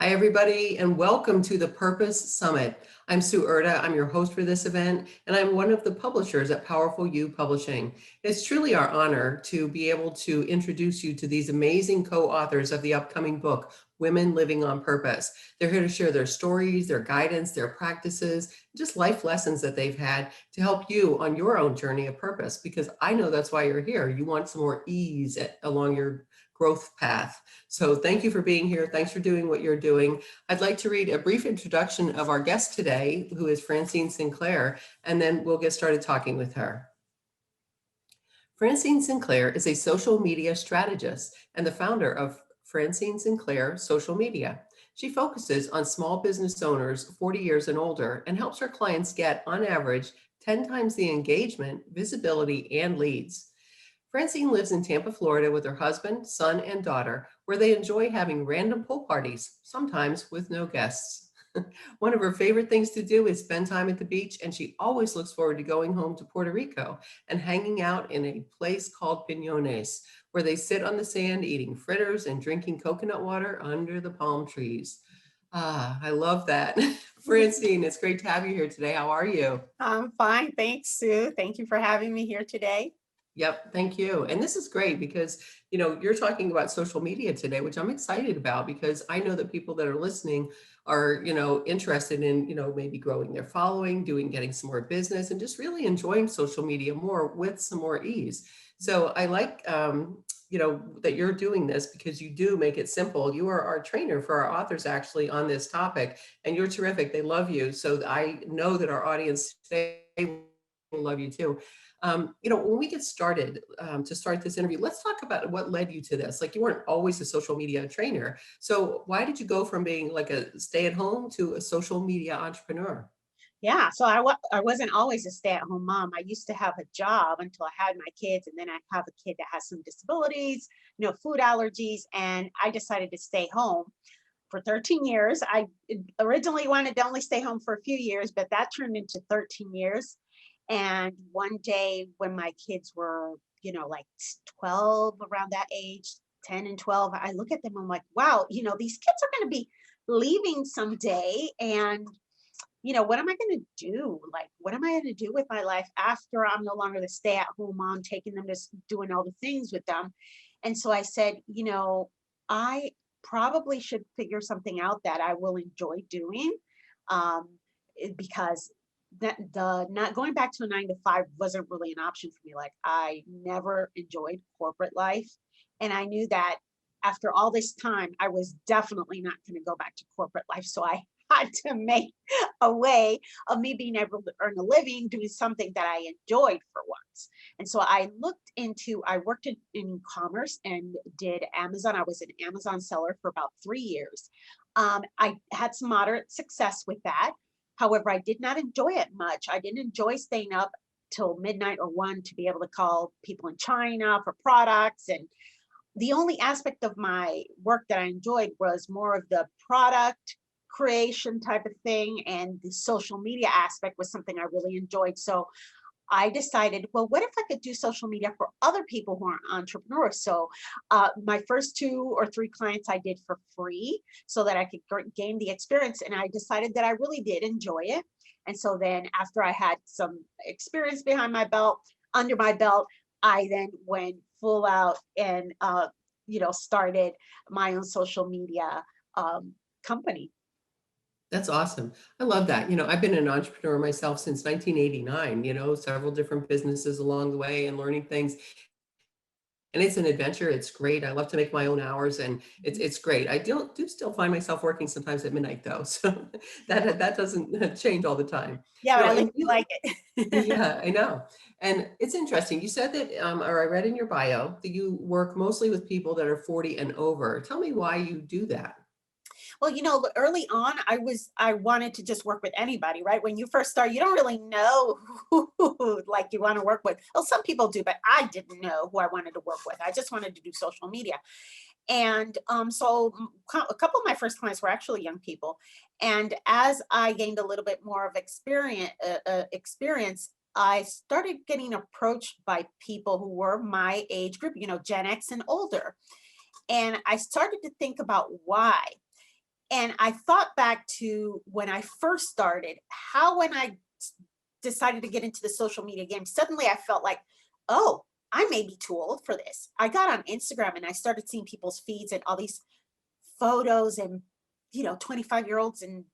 Hi, everybody, and welcome to the Purpose Summit. I'm Sue Erda. I'm your host for this event, and I'm one of the publishers at Powerful You Publishing. It's truly our honor to be able to introduce you to these amazing co-authors of the upcoming book, Women Living on Purpose. They're here to share their stories, their guidance, their practices, just life lessons that they've had to help you on your own journey of purpose, because I know that's why you're here. You want some more ease along your growth path. So thank you for being here. Thanks for doing what you're doing. I'd like to read a brief introduction of our guest today, who is Francine Sinclair, and then we'll get started talking with her. Francine Sinclair is a social media strategist and the founder of Francine Sinclair Social Media. She focuses on small business owners 40 years and older and helps her clients get, on average, 10 times the engagement, visibility, and leads. Francine lives in Tampa, Florida with her husband, son, and daughter, where they enjoy having random pool parties, sometimes with no guests. One of her favorite things to do is spend time at the beach, and she always looks forward to going home to Puerto Rico and hanging out in a place called Piñones, where they sit on the sand eating fritters and drinking coconut water under the palm trees. Ah, I love that. Francine, it's great to have you here today. How are you? I'm fine. Thanks, Sue. Thank you for having me here today. Yep, thank you. And this is great because, you're talking about social media today, which I'm excited about because I know that people that are listening are, interested in, maybe growing their following, getting some more business and just really enjoying social media more with some more ease. So I like, that you're doing this because you do make it simple. You are our trainer for our authors actually on this topic, and you're terrific. They love you. So I know that our audience today will love you too. When we get started to start this interview, let's talk about what led you to this. Like, you weren't always a social media trainer. So why did you go from being like a stay-at-home to a social media entrepreneur? Yeah, so I wasn't always a stay-at-home mom. I used to have a job until I had my kids, and then I have a kid that has some disabilities, food allergies, and I decided to stay home for 13 years. I originally wanted to only stay home for a few years, but that turned into 13 years. And one day when my kids were, like 12, around that age, 10 and 12, I look at them, I'm like, wow, these kids are going to be leaving someday. And, what am I going to do? Like, what am I going to do with my life after I'm no longer the stay at home mom, taking them to doing all the things with them? And so I said, I probably should figure something out that I will enjoy doing. Um, because that the not going back to a 9 to 5 wasn't really an option for me. Like, I never enjoyed corporate life. And I knew that after all this time, I was definitely not going to go back to corporate life. So I had to make a way of me being able to earn a living doing something that I enjoyed for once. And so I worked in commerce and did Amazon. I was an Amazon seller for about 3 years. I had some moderate success with that. However, I did not enjoy it much. I didn't enjoy staying up till midnight or 1 to be able to call people in China for products. And the only aspect of my work that I enjoyed was more of the product creation type of thing. And the social media aspect was something I really enjoyed. So I decided, well, what if I could do social media for other people who are entrepreneurs? So my first 2 or 3 clients I did for free so that I could gain the experience. And I decided that I really did enjoy it. And so then after I had some experience under my belt, I then went full out and, started my own social media company. That's awesome. I love that. I've been an entrepreneur myself since 1989, several different businesses along the way and learning things. And it's an adventure. It's great. I love to make my own hours and it's great. I do still find myself working sometimes at midnight though. So that doesn't change all the time. Yeah, but at least And you like it. yeah, I know. And it's interesting. You said that, or I read in your bio that you work mostly with people that are 40 and over. Tell me why you do that. Well, early on, I wanted to just work with anybody, right? When you first start, you don't really know who like you want to work with. Well, some people do, but I didn't know who I wanted to work with. I just wanted to do social media. And a couple of my first clients were actually young people. And as I gained a little bit more of experience, I started getting approached by people who were my age group, Gen X and older. And I started to think about why. And I thought back to when I first started, how when I decided to get into the social media game, suddenly I felt like, oh, I may be too old for this. I got on Instagram and I started seeing people's feeds and all these photos and, 25-year-olds and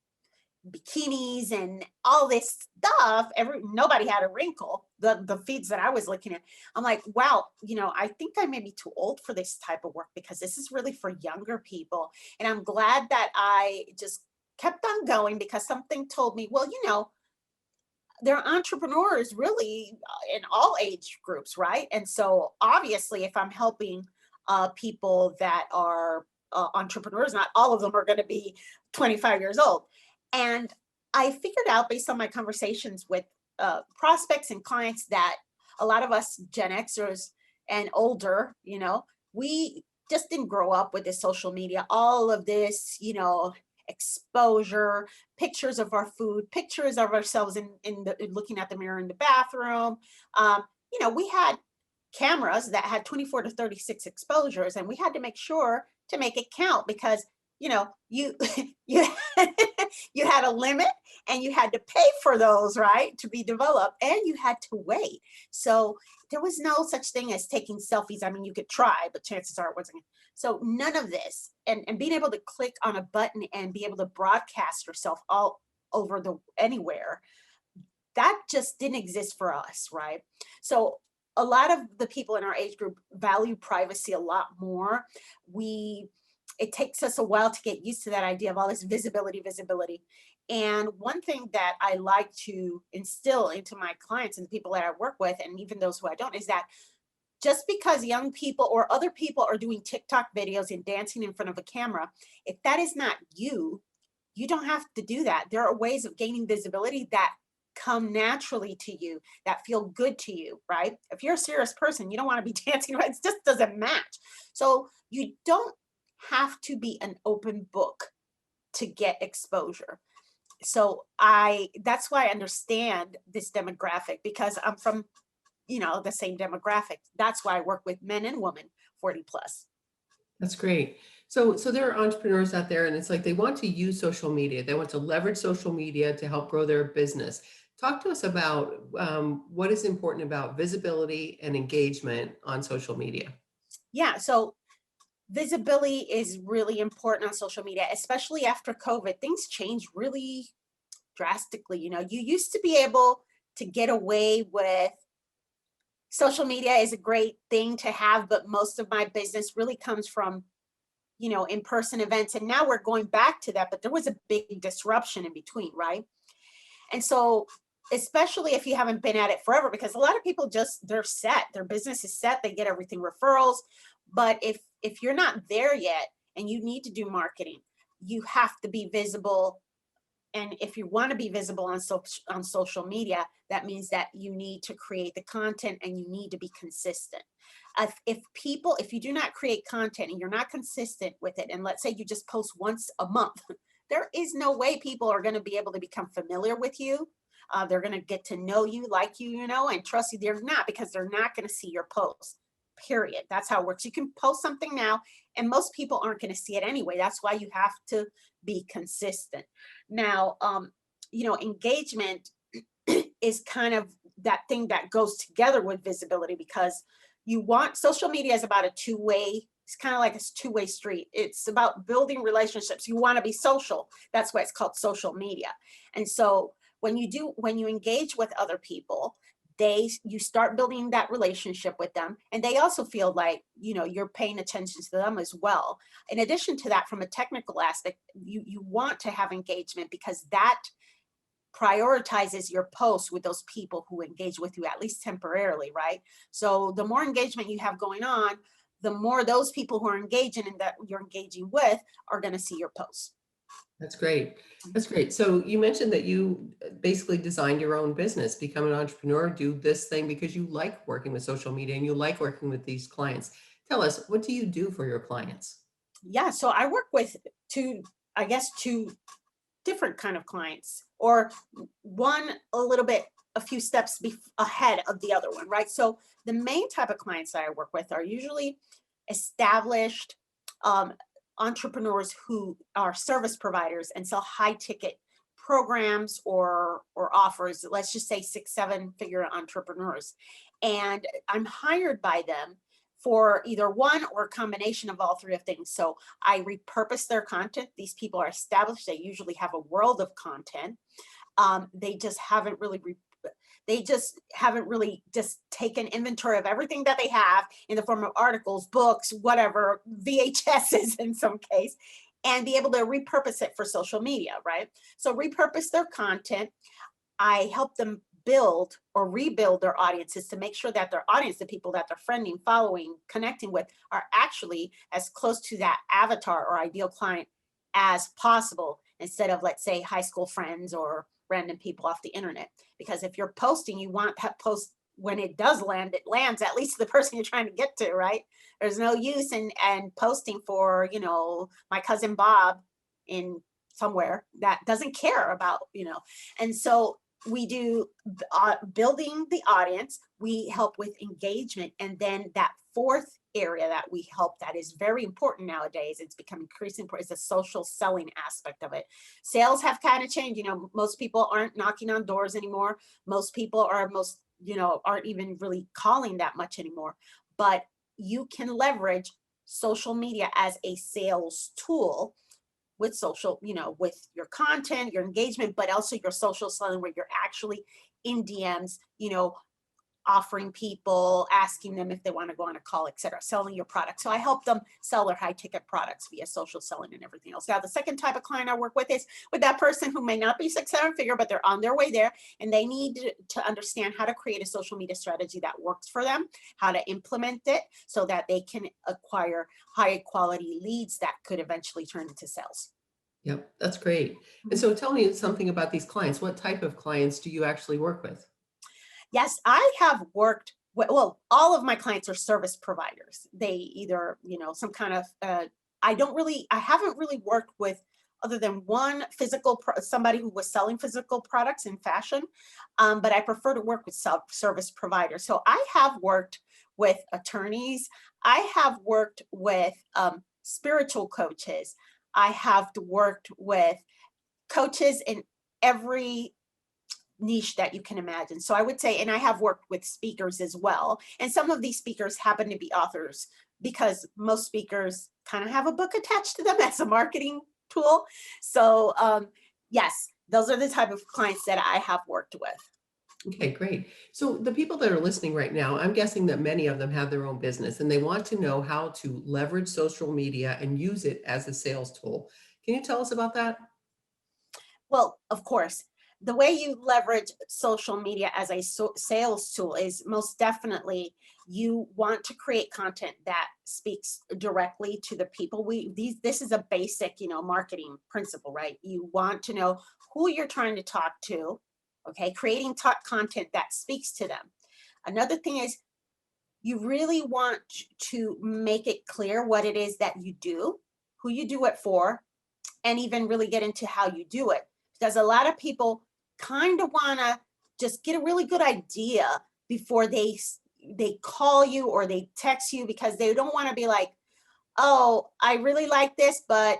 bikinis and all this stuff. Nobody had a wrinkle. The feeds that I was looking at, I'm like, wow, I think I may be too old for this type of work because this is really for younger people. And I'm glad that I just kept on going because something told me, well, there are entrepreneurs really in all age groups, right? And so obviously, if I'm helping people that are entrepreneurs, not all of them are going to be 25 years old. And I figured out based on my conversations with prospects and clients that a lot of us Gen Xers and older, we just didn't grow up with this social media, all of this, exposure, pictures of our food, pictures of ourselves in looking at the mirror in the bathroom. Um, we had cameras that had 24 to 36 exposures, and we had to make sure to make it count because you you you had a limit and you had to pay for those, right, to be developed, and you had to wait. So there was no such thing as taking selfies. I mean, you could try, but chances are it wasn't. So none of this, and being able to click on a button and be able to broadcast yourself all over the anywhere, that just didn't exist for us, right? So a lot of the people in our age group value privacy a lot more. We It takes us a while to get used to that idea of all this visibility. And one thing that I like to instill into my clients and the people that I work with, and even those who I don't, is that just because young people or other people are doing TikTok videos and dancing in front of a camera, if that is not you, you don't have to do that. There are ways of gaining visibility that come naturally to you, that feel good to you, right? If you're a serious person, you don't want to be dancing, right? It just doesn't match. So you don't have to be an open book to get exposure. So that's why I understand this demographic because I'm from, the same demographic. That's why I work with men and women 40 plus. That's great. So there are entrepreneurs out there, and it's like they want to use social media. They want to leverage social media to help grow their business. Talk to us about what is important about visibility and engagement on social media. Yeah. So visibility is really important on social media, especially after COVID. Things changed really drastically. You used to be able to get away with social media is a great thing to have, but most of my business really comes from, in-person events. And now we're going back to that, but there was a big disruption in between, right? And so, especially if you haven't been at it forever, because a lot of people they're set, their business is set, they get everything referrals. But if you're not there yet and you need to do marketing, you have to be visible. And if you want to be visible on social media, that means that you need to create the content and you need to be consistent. If you do not create content and you're not consistent with it, and let's say you just post once a month, there is no way people are going to be able to become familiar with you. They're going to get to know you, like you, and trust you. They're not, because they're not going to see your posts. Period. That's how it works. You can post something now, and most people aren't going to see it anyway. That's why you have to be consistent. Now, engagement is kind of that thing that goes together with visibility, because social media is about a two-way. It's kind of like a two-way street. It's about building relationships. You want to be social. That's why it's called social media. And so when you engage with other people, you start building that relationship with them, and they also feel like you're paying attention to them as well. In addition to that, from a technical aspect, you want to have engagement, because that prioritizes your posts with those people who engage with you, at least temporarily, right? So the more engagement you have going on, the more those people who are engaging and that you're engaging with are going to see your posts. That's great. That's great. So you mentioned that you basically designed your own business, become an entrepreneur, do this thing because you like working with social media and you like working with these clients. Tell us, what do you do for your clients? Yeah, so I work with I guess two different kind of clients, or one a few steps ahead of the other one, right? So the main type of clients that I work with are usually established, um, entrepreneurs who are service providers and sell high ticket programs or offers, let's just say 6 7 figure entrepreneurs, and I'm hired by them for either one or a combination of all three of things. So I repurpose their content. These people are established, they usually have a world of content. They just haven't really just taken inventory of everything that they have in the form of articles, books, whatever, VHSs in some case, and be able to repurpose it for social media, right? So repurpose their content. I help them build or rebuild their audiences to make sure that their audience, the people that they're friending, following, connecting with, are actually as close to that avatar or ideal client as possible, instead of, let's say, high school friends or random people off the internet. Because if you're posting, you want that post, when it does land, it lands at least the person you're trying to get to, right? There's no use in posting for, my cousin Bob in somewhere that doesn't care about, and so we do building the audience, we help with engagement, and then that fourth area that we help, that is very important nowadays, it's become increasingly important, is the social selling aspect of it. Sales have kind of changed. Most people aren't knocking on doors anymore. Most people aren't even really calling that much anymore. But you can leverage social media as a sales tool with social, with your content, your engagement, but also your social selling, where you're actually in DMs, offering people, asking them if they want to go on a call, etc., selling your product. So I help them sell their high ticket products via social selling and everything else. Now, the second type of client I work with is with that person who may not be 6 7 figure, but they're on their way there, and they need to understand how to create a social media strategy that works for them, how to implement it so that they can acquire high quality leads that could eventually turn into sales. Yep, that's great. And so tell me something about these clients. What type of clients do you actually work with? Yes, I have worked well, all of my clients are service providers. They either, some kind of, I haven't really worked with, other than one somebody who was selling physical products in fashion, but I prefer to work with service providers. So I have worked with attorneys. I have worked with spiritual coaches. I have worked with coaches in every niche that you can imagine. So I would say, and I have worked with speakers as well. And some of these speakers happen to be authors, because most speakers kind of have a book attached to them as a marketing tool. So yes, those are the type of clients that I have worked with. Okay, great. So the people that are listening right now, I'm guessing that many of them have their own business and they want to know how to leverage social media and use it as a sales tool. Can you tell us about that? Well, of course, the way you leverage social media as a sales tool is most definitely, you want to create content that speaks directly to the people. This is a basic, marketing principle, right? You want to know who you're trying to talk to, okay? Creating content that speaks to them. Another thing is, you really want to make it clear what it is that you do, who you do it for, and even really get into how you do it. Because a lot of people kind of want to just get a really good idea before they call you or they text you, because they don't want to be like, oh, I really like this, but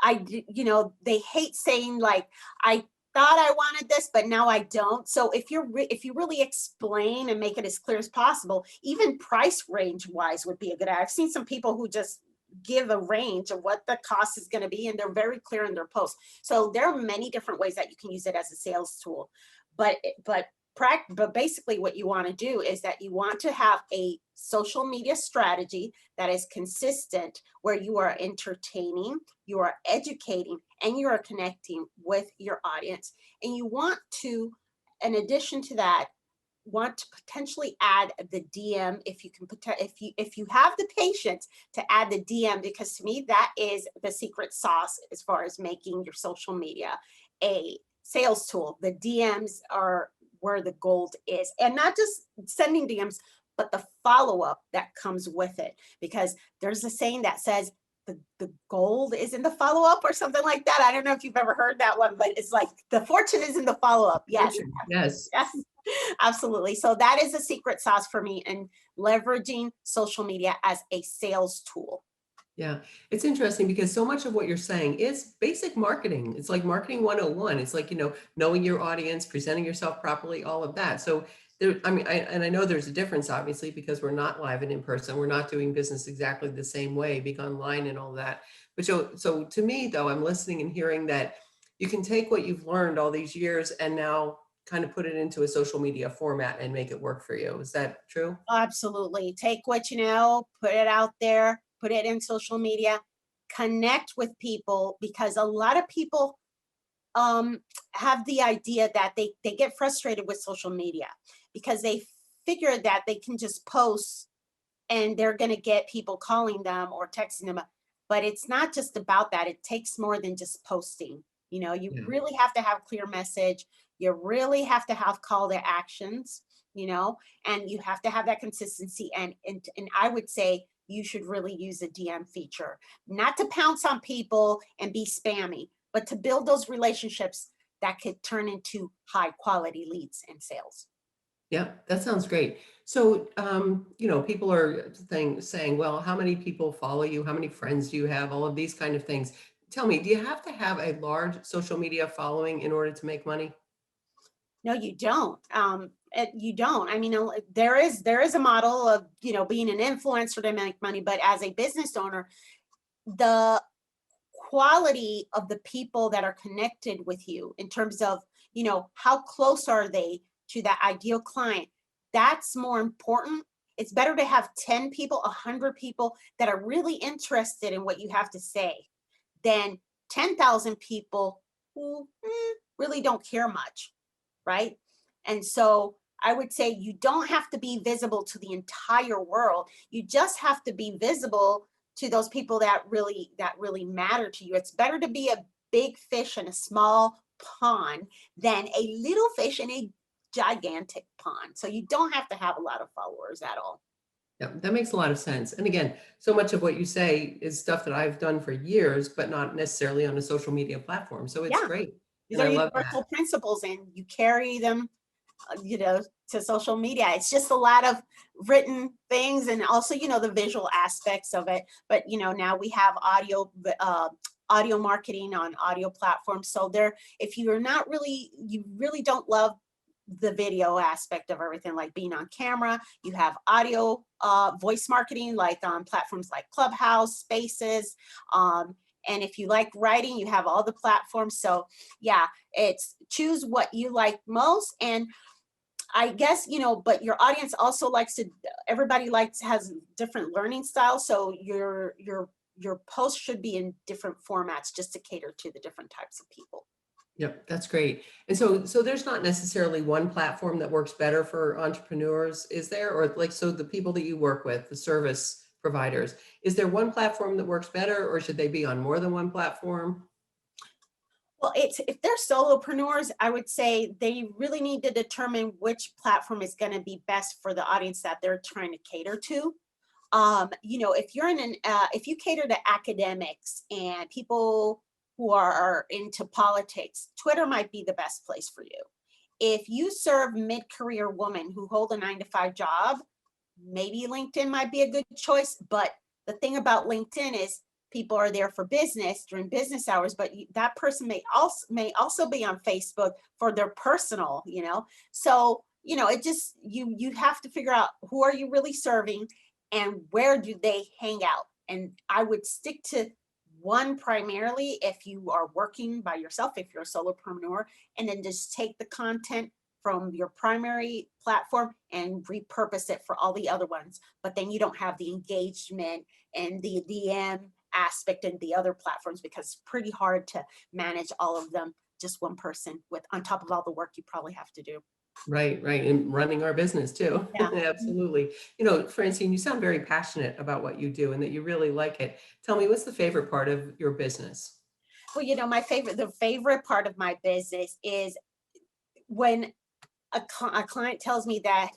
they hate saying, like, I thought I wanted this, but now I don't. So if you really explain and make it as clear as possible, even price range wise would be a good. I've seen some people who just give a range of what the cost is going to be, and they're very clear in their posts. So there are many different ways that you can use it as a sales tool, but basically what you want to do is that you want to have a social media strategy that is consistent, where you are entertaining, you are educating, and you are connecting with your audience. And you want to, in addition to that, want to potentially add the DM, if you can, if you have the patience to add the DM, because to me that is the secret sauce as far as making your social media a sales tool. The DMs are where the gold is, and not just sending DMs, but the follow-up that comes with it, because there's a saying that says the gold is in the follow-up or something like that. I don't know if you've ever heard that one, but it's like the fortune is in the follow-up. Yes. Yes. Yes, absolutely. So that is a secret sauce for me in leveraging social media as a sales tool. Yeah, it's interesting because so much of what you're saying is basic marketing. It's like marketing 101. It's like, knowing your audience, presenting yourself properly, all of that. So there, I mean, I know there's a difference, obviously, because we're not live and in person. We're not doing business exactly the same way, being online and all that. But so to me, though, I'm listening and hearing that you can take what you've learned all these years and now kind of put it into a social media format and make it work for you. Is that true? Absolutely. Take what you know, put it out there, put it in social media, connect with people because a lot of people um have the idea that they get frustrated with social media because they figure that they can just post and they're going to get people calling them or texting them. But it's not just about that. It takes more than just posting. You Yeah. really have to have clear message. You really have to have call to actions, you know, and you have to have that consistency. And I would say you should really use a DM feature, not to pounce on people and be spammy, but to build those relationships that could turn into high quality leads and sales. Yeah, that sounds great. So, people are saying, well, how many people follow you? How many friends do you have? All of these kind of things. Tell me, do you have to have a large social media following in order to make money? No, you don't. You don't. I mean, there is a model of being an influencer to make money, but as a business owner, the quality of the people that are connected with you in terms of how close are they to that ideal client, that's more important. It's better to have 10 people, 100 people that are really interested in what you have to say than 10,000 people who really don't care much, right? And so I would say you don't have to be visible to the entire world. You just have to be visible to those people that really matter to you. It's better to be a big fish in a small pond than a little fish in a gigantic pond. So you don't have to have a lot of followers at all. Yeah, that makes a lot of sense. And again, so much of what you say is stuff that I've done for years, but not necessarily on a social media platform. So it's Yeah, great. these And are I love that. universal principles and you carry them to social media. It's just a lot of written things and also, the visual aspects of it. But, now we have audio marketing on audio platforms. So if you're not really, you really don't love the video aspect of everything, like being on camera, you have audio, voice marketing, like on platforms like Clubhouse, Spaces. And if you like writing, you have all the platforms. So yeah, it's choose what you like most. And I guess, but your audience also everybody has different learning styles. So your post should be in different formats just to cater to the different types of people. Yep, that's great. And so there's not necessarily one platform that works better for entrepreneurs, is there? Or like, so the people that you work with, the service providers, is there one platform that works better, or should they be on more than one platform? Well, if they're solopreneurs, I would say they really need to determine which platform is going to be best for the audience that they're trying to cater to. If you cater to academics and people who are into politics, Twitter might be the best place for you. If you serve mid-career women who hold a 9 to 5 job, maybe LinkedIn might be a good choice. But the thing about LinkedIn is people are there for business during business hours, but that person may also be on Facebook for their personal, So, it just you have to figure out who are you really serving and where do they hang out. And I would stick to one primarily if you are working by yourself, if you're a solopreneur, and then just take the content from your primary platform and repurpose it for all the other ones. But then you don't have the engagement and the DM aspect in the other platforms because it's pretty hard to manage all of them, just one person with on top of all the work you probably have to do. Right, right. And running our business too. Yeah. Absolutely. Francine, you sound very passionate about what you do and that you really like it. Tell me, what's the favorite part of your business? Well, the favorite part of my business is when a client tells me that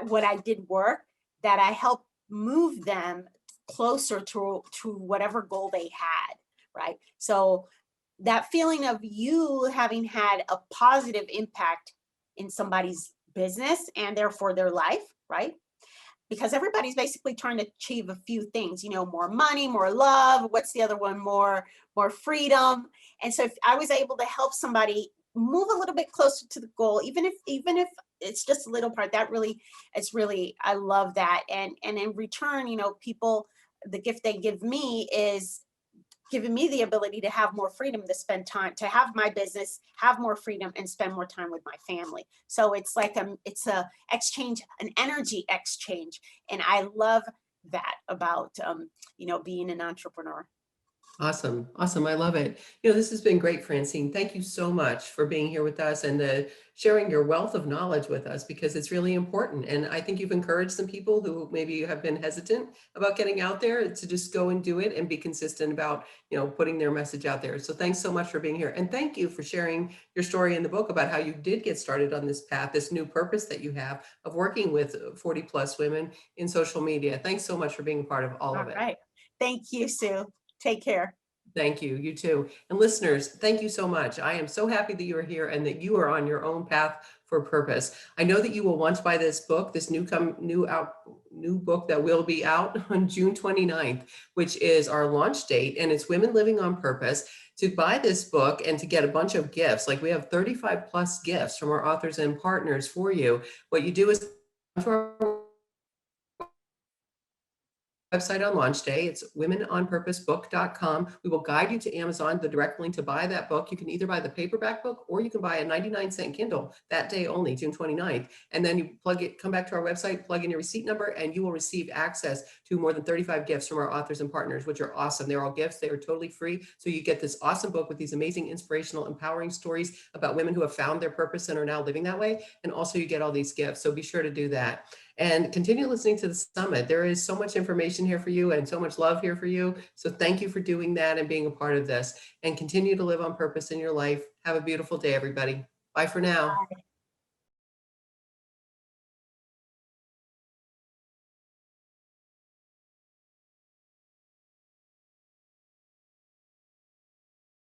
what I did work, that I helped move them closer to whatever goal they had, right? So that feeling of you having had a positive impact in somebody's business and therefore their life, right? because everybody's basically trying to achieve a few things, more money, more love. What's the other one? More freedom. And so if I was able to help somebody move a little bit closer to the goal, even if it's just a little part, that really, it's really, I love that. And in return, people, the gift they give me is giving me the ability to have more freedom to spend time, to have my business, have more freedom, and spend more time with my family. So it's like it's a exchange, an energy exchange, and I love that about being an entrepreneur. Awesome. Awesome. I love it. This has been great, Francine. Thank you so much for being here with us and sharing your wealth of knowledge with us because it's really important. And I think you've encouraged some people who maybe have been hesitant about getting out there to just go and do it and be consistent about, putting their message out there. So thanks so much for being here. And thank you for sharing your story in the book about how you did get started on this path, this new purpose that you have of working with 40 plus women in social media. Thanks so much for being a part of all All of it. right. Thank you, Sue. Take care. Thank you. You too. And listeners, thank you so much. I am so happy that you are here and that you are on your own path for purpose. I know that you will want to buy this book, this new book that will be out on June 29th, which is our launch date, and it's Women Living on Purpose. To buy this book and to get a bunch of gifts, like we have 35 plus gifts from our authors and partners for you. What you do is go to our website on launch day. It's womenonpurposebook.com. We will guide you to Amazon, the direct link to buy that book. You can either buy the paperback book or you can buy a 99-cent Kindle that day only, June 29th. And then you come back to our website, plug in your receipt number, and you will receive access to more than 35 gifts from our authors and partners, which are awesome. They're all gifts. They are totally free. So you get this awesome book with these amazing, inspirational, empowering stories about women who have found their purpose and are now living that way. And also you get all these gifts. So be sure to do that. And continue listening to the summit. There is so much information here for you and so much love here for you. So thank you for doing that and being a part of this, and continue to live on purpose in your life. Have a beautiful day, everybody. Bye for now.